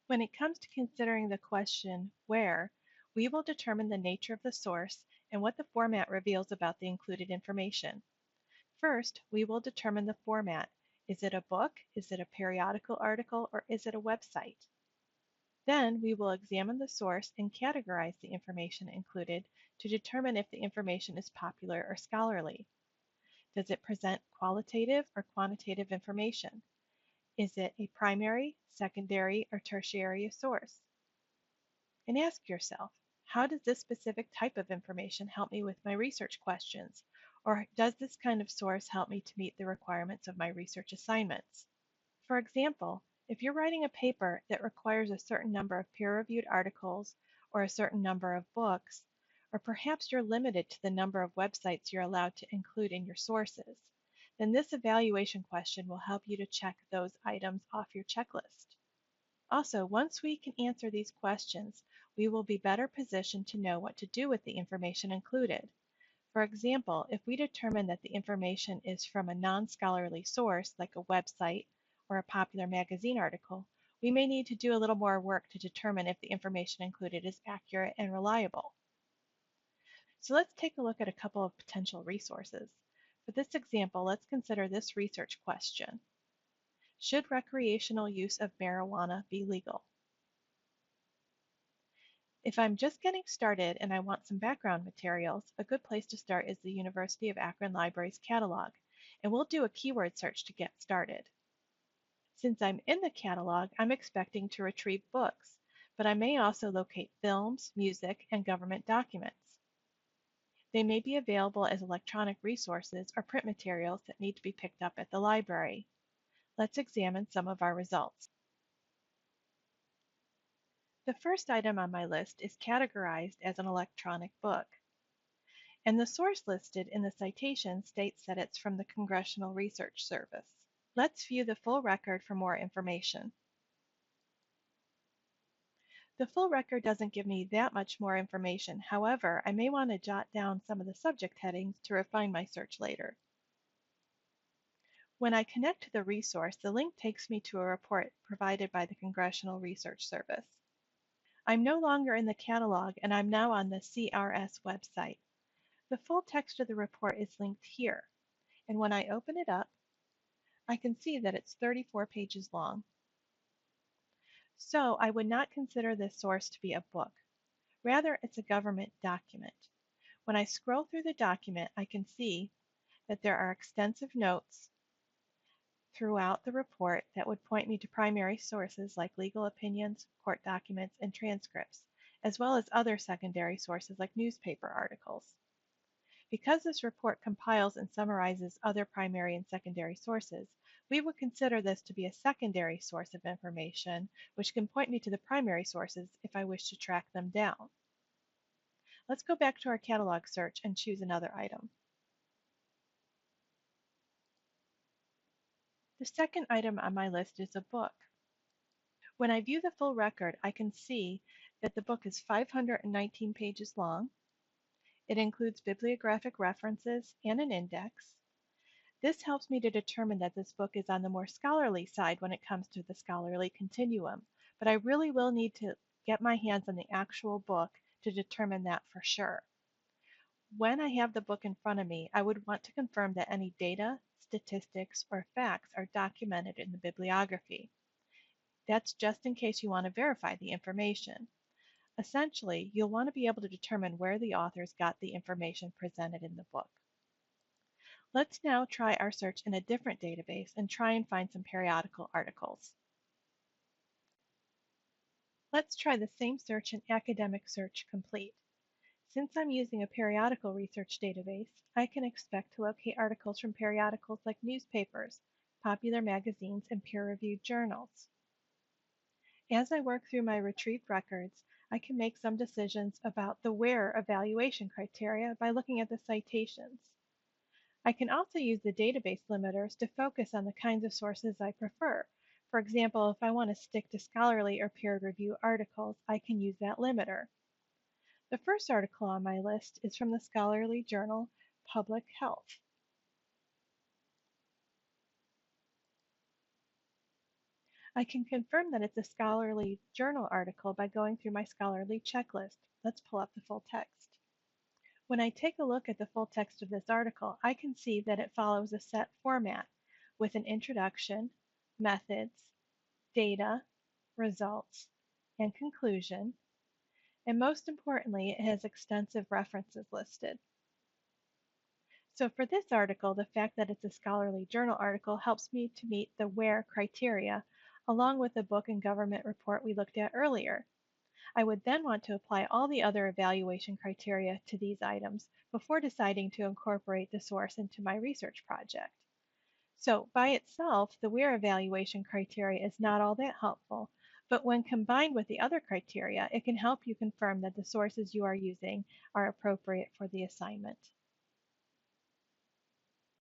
When it comes to considering the question, where, we will determine the nature of the source and what the format reveals about the included information. First, we will determine the format. Is it a book, is it a periodical article, or is it a website? Then we will examine the source and categorize the information included to determine if the information is popular or scholarly. Does it present qualitative or quantitative information? Is it a primary, secondary, or tertiary source? And ask yourself, how does this specific type of information help me with my research questions? Or does this kind of source help me to meet the requirements of my research assignments? For example, if you're writing a paper that requires a certain number of peer-reviewed articles or a certain number of books, or perhaps you're limited to the number of websites you're allowed to include in your sources, then this evaluation question will help you to check those items off your checklist. Also, once we can answer these questions, we will be better positioned to know what to do with the information included. For example, if we determine that the information is from a non-scholarly source, like a website or a popular magazine article, we may need to do a little more work to determine if the information included is accurate and reliable. So let's take a look at a couple of potential resources. For this example, let's consider this research question. Should recreational use of marijuana be legal? If I'm just getting started and I want some background materials, a good place to start is the University of Akron Library's catalog, and we'll do a keyword search to get started. Since I'm in the catalog, I'm expecting to retrieve books, but I may also locate films, music, and government documents. They may be available as electronic resources or print materials that need to be picked up at the library. Let's examine some of our results. The first item on my list is categorized as an electronic book, and the source listed in the citation states that it's from the Congressional Research Service. Let's view the full record for more information. The full record doesn't give me that much more information. However, I may want to jot down some of the subject headings to refine my search later. When I connect to the resource, the link takes me to a report provided by the Congressional Research Service. I'm no longer in the catalog, and I'm now on the CRS website. The full text of the report is linked here, and when I open it up, I can see that it's 34 pages long. So I would not consider this source to be a book. Rather, it's a government document. When I scroll through the document, I can see that there are extensive notes throughout the report that would point me to primary sources like legal opinions, court documents, and transcripts, as well as other secondary sources like newspaper articles. Because this report compiles and summarizes other primary and secondary sources, we would consider this to be a secondary source of information, which can point me to the primary sources if I wish to track them down. Let's go back to our catalog search and choose another item. The second item on my list is a book. When I view the full record, I can see that the book is 519 pages long. It includes bibliographic references and an index. This helps me to determine that this book is on the more scholarly side when it comes to the scholarly continuum, but I really will need to get my hands on the actual book to determine that for sure. When I have the book in front of me, I would want to confirm that any data, statistics, or facts are documented in the bibliography. That's just in case you want to verify the information. Essentially, you'll want to be able to determine where the authors got the information presented in the book. Let's now try our search in a different database and try and find some periodical articles. Let's try the same search in Academic Search Complete. Since I'm using a periodical research database, I can expect to locate articles from periodicals like newspapers, popular magazines, and peer-reviewed journals. As I work through my retrieved records, I can make some decisions about the where evaluation criteria by looking at the citations. I can also use the database limiters to focus on the kinds of sources I prefer. For example, if I want to stick to scholarly or peer review articles, I can use that limiter. The first article on my list is from the scholarly journal Public Health. I can confirm that it's a scholarly journal article by going through my scholarly checklist. Let's pull up the full text. When I take a look at the full text of this article, I can see that it follows a set format with an introduction, methods, data, results, and conclusion, and most importantly, it has extensive references listed. So for this article, the fact that it's a scholarly journal article helps me to meet the WHERE criteria, along with the book and government report we looked at earlier. I would then want to apply all the other evaluation criteria to these items before deciding to incorporate the source into my research project. So by itself, the WHERE evaluation criteria is not all that helpful, but when combined with the other criteria, it can help you confirm that the sources you are using are appropriate for the assignment.